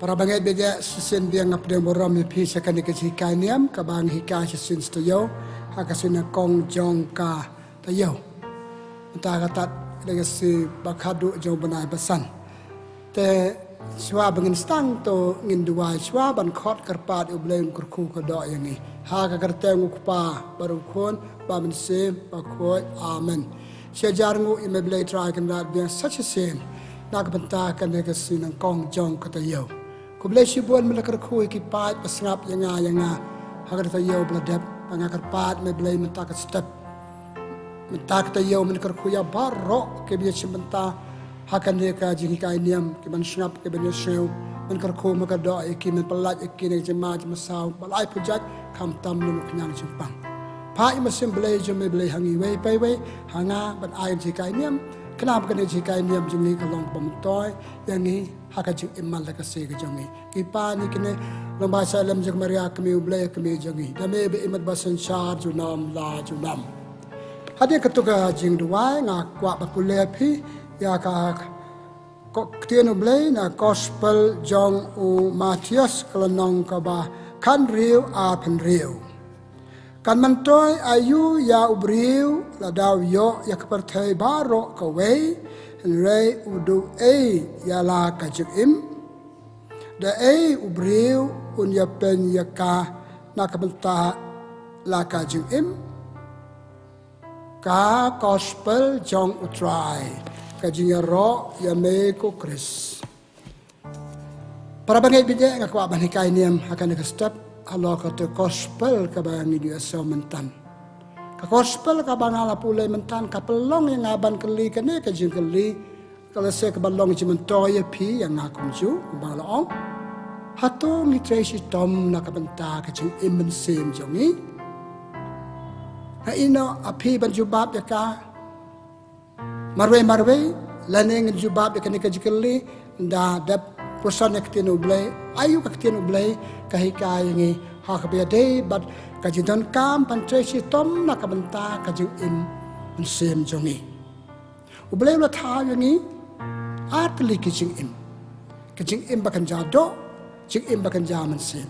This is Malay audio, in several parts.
Para bangai beja sesin biang ngap dem borom mi pi sakani ke hikai niam ka bang hikai sesin stoyo hakasina kong jong ka tayo. Entah kata dengan si bakadu jong benai besan. Te swa bangin stang to ngin duai swa ban khot karpat ubleun kurku ka do yang ni. Ha ka kerteng ukpa baru kon ba men se ba khoi amen. Sejar ngu ime blai try kan rat biang such a sin. Nak bentah kan dengan si nang kong jong ka tayo. Ku boleh sibuan melakar kui kipat pasngap yang hagar tayo beladap pangakar pat me boleh mentak step mentak tayo melakar kui ya barok ke biar sebentar hakan dia ka jing kai niam ke man snap ke ben sew melakar kui maka doa iki men pelat iki ne jemaah masau balai pujat kam tam lu kenyang jempang pa i mesim boleh jom me boleh hangi wei pai wei hanga ban ai jing kai niam kenapa kena jing kai niam jing ni kalong pemtoy yang ni haka jing imal la kase ke jangi kipa ni kene lomba salam jeng maria kami ublay kami jangi dame be imat basan char junam la junam hade ketuka jing duai nga kwa bakule phi ya ka tien ublay na gospel jong u Matius kalanong ka ba kan riu a pen riu kan mantoy ayu ya ubriu la daw yo ya kaperthai baro ka wei Rei udu ya la kajik im da ubriu un ya pen ya ka na kabenta la kajik im ka gospel jong utrai kajing ya ro ya me ko kris para bangai bide ngakwa banikai niam akan ke step Allah kata gospel ka bangi dia sementan ka gospel ka bangala pulai mentan ka pelong yang aban keli kene ka jing keli kalau saya ke balong je mentoy pi yang ngakum ju balong Hato ni Trei Shitom na ka benta ka jing imen sem jongi ha ino api ban jubab ya ka marwe laneng jubab ya ka ni ka jikeli nda dap pusan ya ketinu blai ayu ka ketinu blai ka hikai ngi ha ka be day but kajidon kam pan Trei Shitom na kabenta kajing im sem jongi ublay la tha yangi atli kajing im bakan jado jing im bakan jaman sem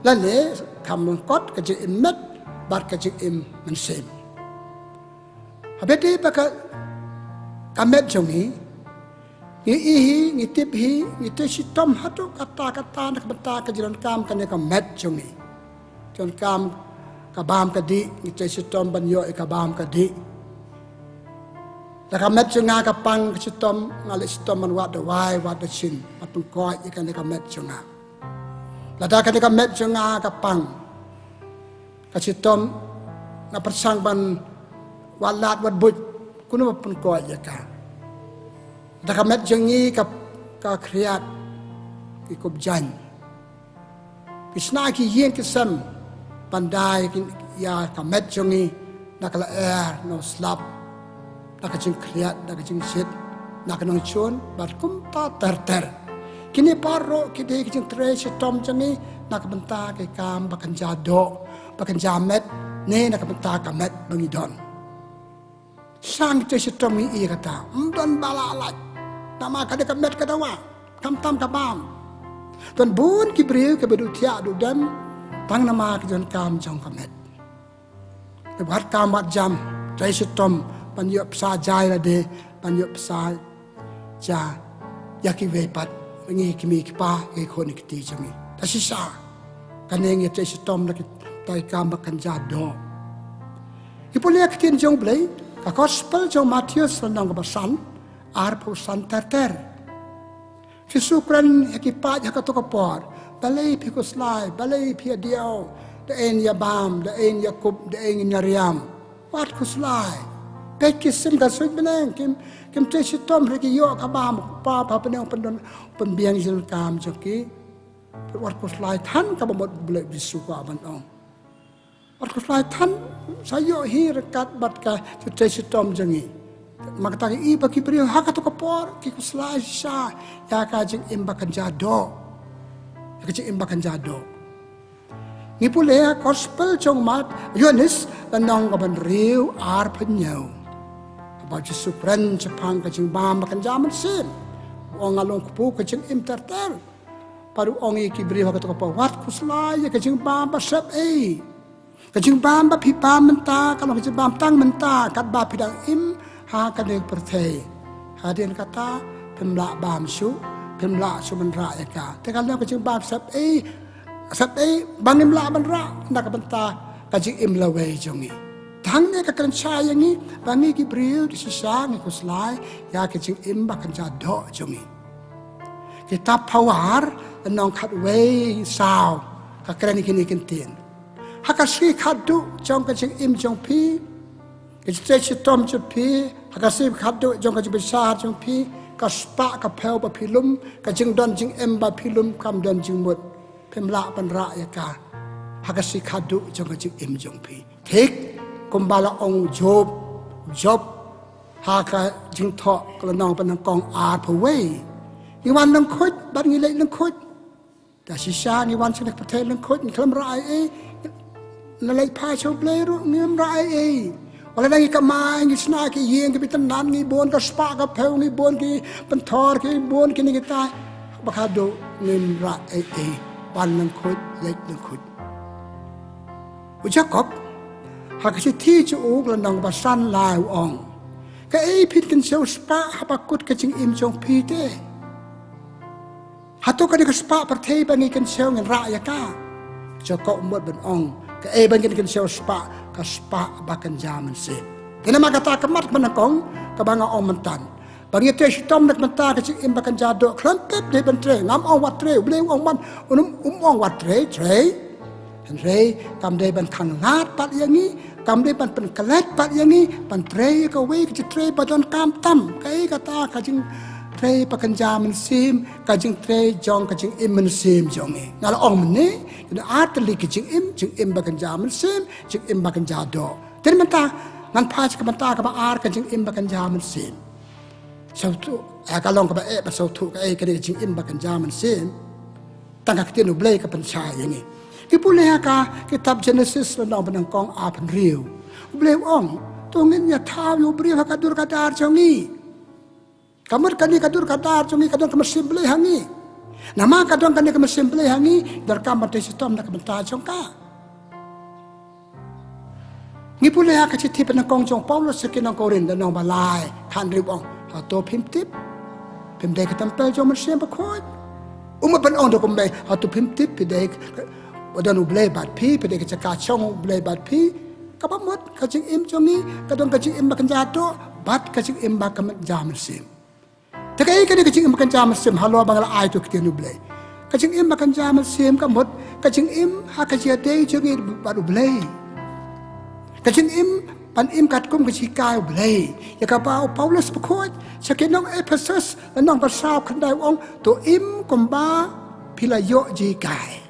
lale kam kot kajing im met bat kajing im sem habeti baka kamet jongi ngi tip hi ngi Trei Shitom hatu kata na kabenta kajidon kam kane kamet jongi John kam kabam kadi ni Trei Shitom banyo kabam kadi la kamet junga kapang Shitom ngale Shitom man wat Jowai wat chin atung koi ikan kamet junga la da kan kamet junga kapang ka Shitom na persang ban walat wat but kuno pun koi ya ka da kamet jungi ka kriat ikop jan pisna ki yen kesam pandai ya kamet jongi nakala air no slap nakajing kriat nakajing sit nakanong chun bat kumta ter kini paro kide kijing Trei Shitom jongi nakabenta ke kam bakan jado bakan jamet ne nakabenta kamet bangidon sang Trei Shitom i kata don balalat nama kada kamet kadawa tam kabam dan bun kibriu ke bedu tia du dan tang nama kijon kam jong kamet buat kam bat jam Trei Shitom panyop sa jai la de panyop sa ja yaki vepat ngi kimi kipa ngi khoni kiti jangi tasisa kaneng Trei Shitom la tai kam bakan jado ipole kitin jong blai ka gospel jong Matius nang basan ar pusan ter kisukran ekipat hakato kapor balay pikuslay balay pia diaw daen ya bam daen ya kup daen ya riam wat kuslay pekisim ka suit beneng kim Trei Shitom reki yo ka bam pa peneng pendon pembiang jil kam joki wat kuslay than ka bomot boleh bisuka ban ong wat kuslay than sayo hi rekat bat ka Trei Shitom jangi makatagi iba kibriyo hakato kapor kikuslay siya ya kajing imbakan jado kajing imbakan jado ngipule gospel jong mat Yohanes lanong kaban riu ar penyaw about Jesu pren Jepang kajing bam makan jaman sin o ngalong kupu kajing im ter paru ongi ki beri wa ka wat kuslai ka jing bam ba sep ka jing bam ba pi pam menta kalau ka jing bam tang menta kat ba pidang im ha ka ne perthei hadian kata pemla bam su pemla su man ra ya ka te kalau ka jing bam sep bangim la man ra nak benta ka jing im la wei jongi thang ne ka kan cha yang ni bangi ki bril di sisa ni kuslai ya ka jing im ba kan ja do jongi kita pawar nong khat wei sao ka kran ni kini kintin hakasi khadu jong ka jing im jong pi ka jing Shitom jong pi hakasi khadu jong ka jing besar jong pi ka spa ka pheu ba philum ka jing don jing em ba philum kam don jing mut pemla pan ra ya ka hakasi khadu jong ka jing im jong pi thik kumbala ong job ha ka jing tho ka nong pan kong a phwei ni wan nang khut ban ngi lei nang khut ta sisa ni wan sek patel nang khut ni klam rai na lei pha chou ble ru ngim rai wala nang ka mai ngi sna ki yeng ki bitan nan ngi bon ka spa ka pheu ngi bon ki pan thor ki bon ki ni ta ba kha do ngim rai ban nang khut lei nang khut ujakop ha ka chi thi chu u la nang ba san lai ong ka phit kan cheu spa ha ba kut ka ching im chong phi te Hato ka ka spa perthei bangi kan seo ngan ra ya ka joko umot ben ong ka bangi kan seo spa ka spa ba kan jaman se kena makata kamat manakong ka banga ong mantan bangi te Shitom nak manta ka chi im ba kan jado klampep de ben Trei ngam ong wat Trei bleng ong man ong wat Trei kam de ban khang lat pat yangi kam de ban pen kalet pat yangi pan Trei ka we ka Trei pa don kam tam ka ta ka jing Trei pakan jaman sim kajing Trei jong kajing im men sim jong ngal ong mene kena atli kajing im pakan jaman sim jing im pakan jado ten menta ngan phaj ka menta ka ba ar kajing im pakan jaman sim sautu akalong ka ba ba sautu ka kajing im pakan jaman sim tangka kitinu blai ka pancha yangi kipule ka kitab Genesis lo banang kong apan riu blai ong tungin ya thaw yo bri ka dur ka dar jongi kamar kani kadur kadar chungi kadon kamar simple hangi nama kadon kani kamar simple hangi dar kamar te Shitom nak benta chongka ngipule ha kachi tip na kong chong Paulo sekinang korin da nong balai khan ribong Hato phim tip phim de ka tampel chong mar sim ba khoi ban ong do kombe Hato phim tip pe de wadan ublay bat pi pe de ka ka chong ublay bat pi ka ba mot ka ching im chongi kadon ka ching im ba kan jato bat ka ching im ba ka jaman sim Takai kani kacing im makan jaman sim halo bangala ai tu kiti nublay. Kacing im makan jaman sim kamot kacing im ha kacing ate chungi baru blay. Kacing im pan im katkum kacing kai blay. Ya kapau Paulus pakot sakinong Ephesus lanong pasau kandai ong to im kumba pilayo ji kai.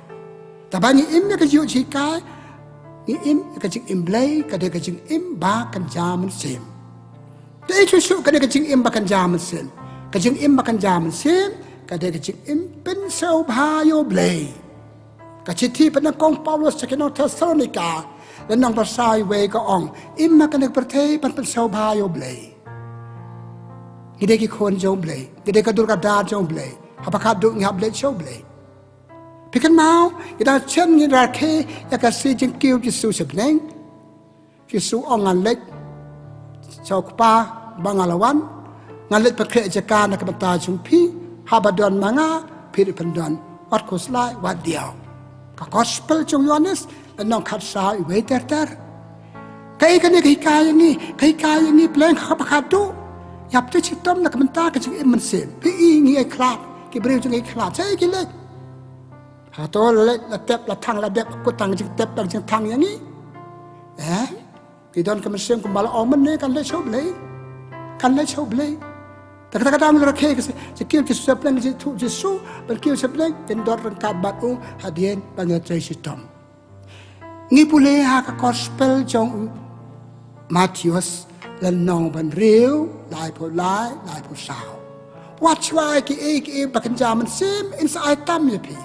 Tabani im na kacing ji kai ni im kacing im blay kade kacing im ba kan jaman sim. Te chusu kade kacing im ba kan jaman sim. Kajing im makan jaman sim kade kajing im pen sau bhayo blay kachiti penakong Paulus sakinong Thessalonica lanang pasai we ka ong im makan perthei pan sau bhayo blay gide ki khon jong blay gide ka dur ka dar jong blay hapakha du ngap blay show blay pikan mau ida chen ni ra khe ya ka si jing kiu ki su sebleng ki su ong an lek chok pa bangalawan ngalit pakhe jaka nak bata jumpi habadon manga piri pendon wat koslai wat diao ka gospel chung Yohanes nong khat sa we ter kai kan kai ni pleng khapakadu yap te Shitom nak menta ka jing im sen pi ngi ai klat ki breu jing ai klat sai ki lek Hato lek la tep la thang la dep ko tang jing tep la jing thang yang ni ki don ka mesem ko bala omen ne kan le show blay kata-kata amil rakhe ke kiu ki sepleng ji tu ji su ber kiu sepleng den dor rangkat batu hadien bang Trei Shitom ngi pule ha ka gospel jong Matthews lan nong ban riu lai po sao watch why ki bakan jaman sim inside tam ye pi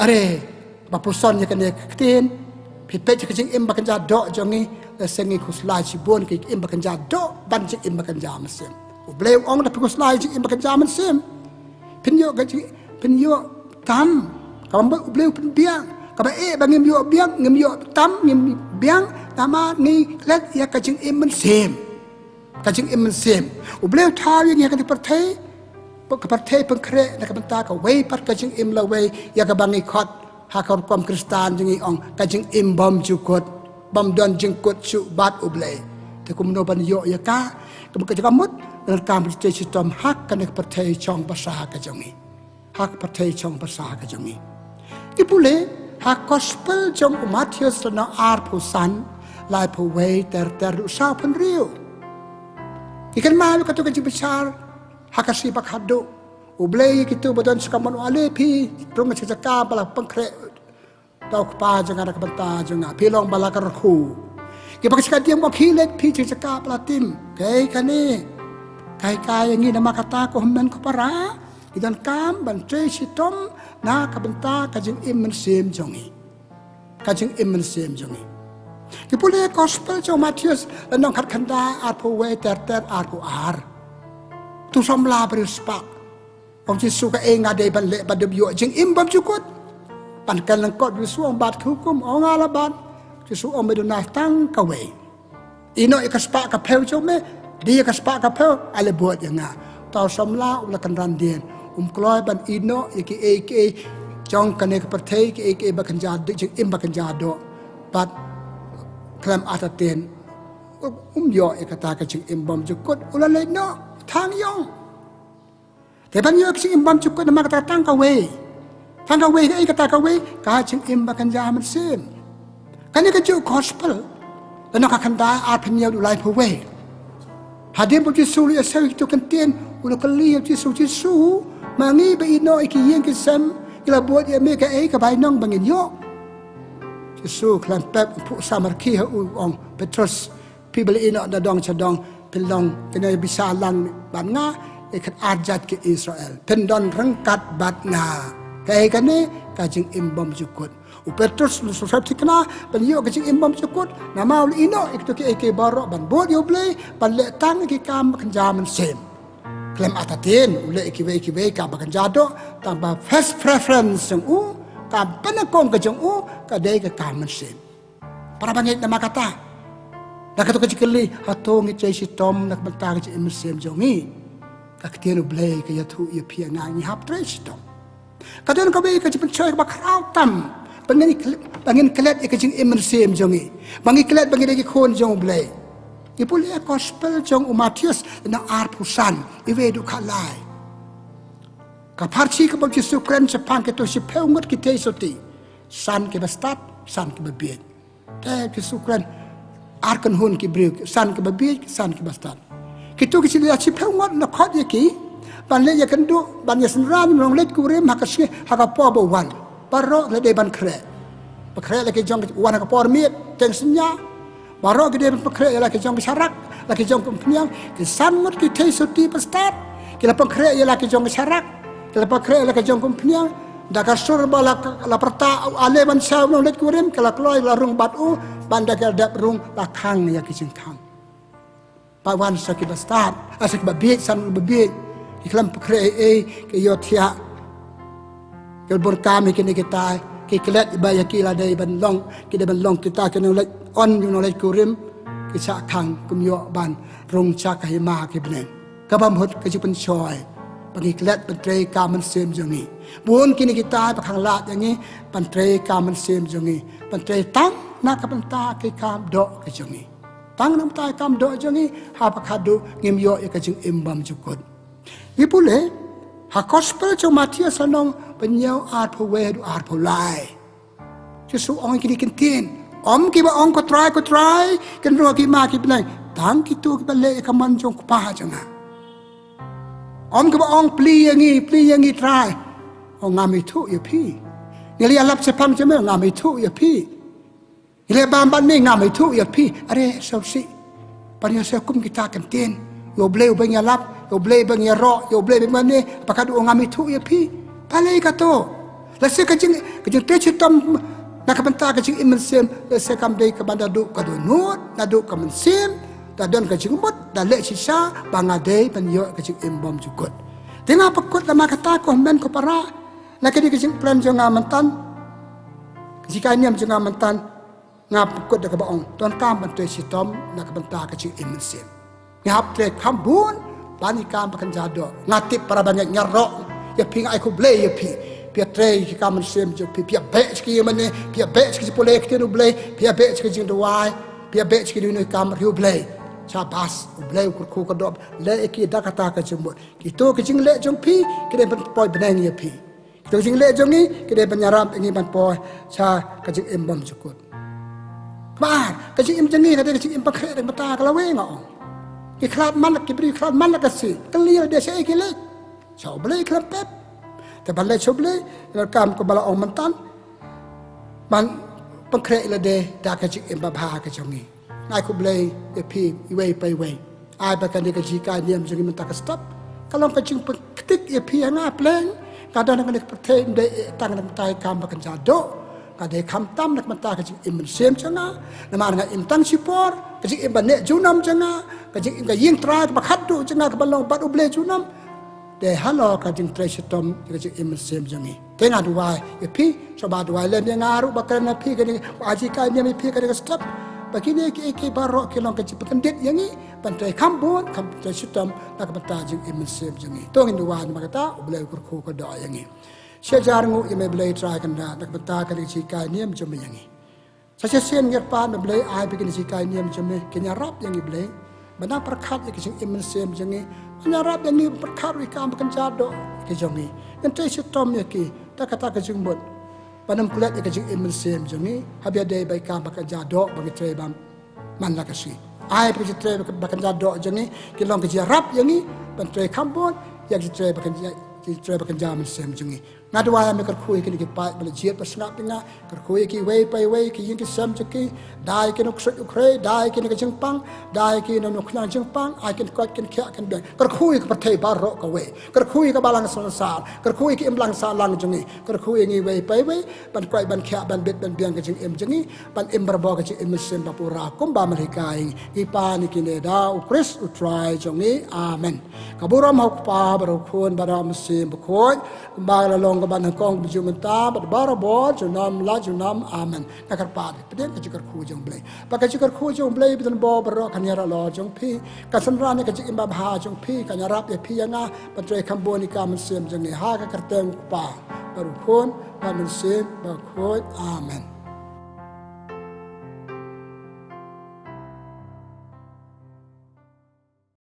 are ba puson ye kan ye ktin pi pe ji jing im bakan ja do jongi la sengi kuslai chi bon ki im bakan ja do ban ji im bakan jaman sim Blame ong da pikus lai jing im bakan jaman sim. Pinyo tam kam beliau biang kam bang ngim yo biang ngim yo tam ngim biang nama ni let ya kajing iman sem kajing iman sem beliau tahu yang akan dipertai kepertai pengkre nak bentar ka wei pat kajing im la wei ya ka bangi khot ha ka kom kristan jingi ong kajing im bom jukot bom don jingkut su bat ublei te kum no ban yo ya ka kum ka jamut dan kam te Shitom hak kan kepertai chong pasah ka jongi hak pertai chong pasah ka jongi ipule hak gospel jong Matius na ar pusan lai pu wei ter sa pen riu ikan malu ka tu kajing besar hakasi bak hadu ublei gitu badan sekaman ale pi prong cecaka bala pengkre tau pa jangan nak benta jangan pilong bala karku ki bak sekadiam bak hilet pi cecaka bala tim kai kani kai yang ni nama kata ko men ko para idan kam ban Trei Shitom na ka benta kajing imen sem jongi kajing imen sem jongi ki pule gospel jo Matius nang khat khanda ar po we ter ar ko ar tu somla berspak ông Giêsu ka enga de ban le ban de yo jing im bam chukut pan kan lang kot Giêsu ông bat hukum ông ala bat Giêsu ông meduna tang ka we ino ikaspa ka pel chome dia kaspa ka pel ale buat yang tau somla ula kan randien kloi ban ino yaki eke jong kan ek pertai ki eke bakan jadu jing im bakan jado bat klam ataten yo ikata ka jing im bam chukut ula le no thang yongแต่บางอย่างสิ่งอิมบัมจุกก็นำมากระตั้งกะเวตั้งกะเวก็ไอ้กระตั้งกะเวกาจึงอิมบักันยามันเสื่อมกันนี่ก็จุกอสเปลแล้วนักขันดาอาพันยาดูไลฟ์เวหาเดียมบุจิสูริอาเซลจุกันเตียนอุลกลีจิสูมางี้ไปอินโนไอกี้ยังกิเซมกิลาบวชยาเมกะไอ้กับใบน้องบางอินโยจิสูคลันเป๊บผู้สามัคคีฮะอุองเปโตรสพี่เบลอินโนดาดองชะดองเป็นลองกันในบิซาลังบานงาikat ajat ke Israel pendon rengkat batna kai kane kajing imbam jukut u Petrus susah tikna beliau kajing imbam jukut nama ul ino iktu ke baro ban bod yo blei ban le tang ki kam kenjaman sem klem atatin ule ikiwe ka bakan jado tamba first preference yang ka penakong kajing ka dei ka kaman sem para bangit nama kata dak tu kajikeli Hato ngi Trei Shitom nak bantang kajing im sem jongi kaktian ublei ke yatu ya pia ngangi hap Trei Shitom kadon ka be ka jipen choy ba krau tam bangin kelet ke jing imen sem jongi bangi kelet bangi degi khon jong ublei ipul ya gospel jong Matius na ar pusan iwe du khalai ka parchi ka bang Jesu kren sepang ke to sipeu ngot ki te soti san ke bastat san ke babien te Jesu kren ar kan hun ki breu san ke babien san ke bastat kitu kisi dia cipeu ngot na khot yaki ban le ya kendu ban ya senran nong let kurim hakasi hakapo bawan paro le de ban kre pakre le ke jong wan hakapo miet teng senya baro ke de pakre le ke jong sarak le ke jong kumpiang ke san ngot ki te soti pastat ke la pakre le ke jong sarak ke la pakre le ke jong kumpiang da ka sur bala la perta ale ban sa nong let kurim ke la kloi la rung batu ban da ke dap rung la khang ya ki jing khang pawan sakit bastat asik babit san babit iklam pakre ke yotia ke borkami ke kita ke kelet baya kila dai ban long ke de ban long kita ke nolai on you nolai kurim ke sa khang kum yo ban rong cha ka ma ke bnen ka bam hot ke jupen choy bagi kelet ban Trei ka man sem jongi buon kini kita pa khang lat yang ni ban Trei ka man sem jongi ban Trei tang na ka ban ta ke kam do ke jongi tang nam tai kam do jongi ha pakadu ngim yo ya kajing imbam jukut ipule ha gospel jo Matius anong penyau art po we du art po lai Jesu ong kini kentin om ki ba ong ko try kan ro ki ma ki bnai tang ki tu ki bale ka man jong pa jonga om ki ba ong pli yang ngi try ong ngami tu ya pi ngeli alap sepam jeme ngami tu ya pi ile bamban ni ngamai tu ya pi are sausi paria sekum kita kentin yo bleu bang lap yo bleu bang ro yo bleu bang ni pakadu ngamai tu ya pi palai kato la se kajing Trei Shitom nak benta kajing imen sem la se kam dei ka banda du ka do nut na du ka men sem da don kajing mot da le sisa banga dei pan yo kajing imbom jukut tengah pakut lama kata ko men ko para nak kini kecing plan jangan mentan jika ini jangan mentan ngap kut dak baong tuan kam ban Trei Shitom nak benta kecing imensim ngap Trei kambun bani kam pakan jado ngatip para banyak nyarok ya ping ai ku blei ya pi pia Trei ki kam sem jo pi pia be ski mane pia be ski pole ki no blei pia be ski jing Jowai pia be ski no kam riu blei Sabas blei ku ko do le ki da kata ka jumbo itu kecing le jong pi ki de poi benang ya pi itu kecing le jong ni ki de penyaram ini ban poi sa kecing embam cukut bar kecing im jengi ka de kecing im pakhe de mata ka lawe ngong ki klat man ki bri klat man ka si kali de se ki le so blei klat pep te balai choble kam ko bala ong mantan man pakhe le de da kecing im ba bha ka jongi ngai ku blei e pi iwei pai wei ai ba kan de ka jika niam jengi menta ka stop kalau ka jing ketik e pi nga pleng ka da nak nek pathe de tang nak tai kam ba kan jado ka de kham tam nak menta ka jing im sem changa na ma nga im tang sipor ka jing im ba ne junam changa ka jing im ka ying tra ba khat du changa ka balong bat uble junam de halo ka jing Trei Shitom ka jing im sem jengi tenga duai e pi so ba duai le nga ru ba kan na pi ka ni aji ka ni pi ka de ka stop Begini ki barok ki long kecil pendit yang ni pantai kambun Trei Shitom nak benta jing imensim jengi tongin duan makata boleh kurku ko do yang ni sejar ngu yang boleh try kan nak benta kan jika ni macam yang ni saya sen ngerpan boleh ai bikin jika ni macam kenya rap yang ni boleh benda perkat yang jing imensim jengi kenya rap yang ni perkat ikam bukan jado ki jengi yang Trei Shitom ya ki tak kata ke jing bot Panam kulat yang kecil imensim jengi, habis ada baik kam bakan jadok bagi Trei bam man la kasi. Ai bagi Trei bakan jadok jengi, kilong kecil rap jengi, pan Trei kambon, yang Trei bakan jam imensim jengi. Ngadu ayam mereka kui kini kipai belajar persnap dengan kerkui ki wei pai wei ki yang kisam jengi, dai kini kusut ukre, dai kini ke Jepang, dai kini nukna Jepang, ai kini kuat kini kia kini dai. Kerkui ke partai barok ke wei, kerkui ke balang sonsal, kerkui ke imlang salang jengi, kerkui ngi wei pai wei, ban kuat ban kia ban bit ban biang ke jengi, ban imberbo ke jengi imesin bapura kumba mereka ing, ipa ni kini da ukris utrai jengi, amen. Kaburam hokpa barokun baram mesin bukoi, kumba lalong ban kong bujumenta bara bo junam la junam amen nakar pad peden ka jikar khu jong blai pa ka jikar khu jong blai bidan bo baro kanyara lo jong phi ka sanra ne ka jik imba bha jong phi kanyara pe phi nga pa Trei kamboni ka man sem jong ha ka karteng pa baru khon ba man sem ba khoi amen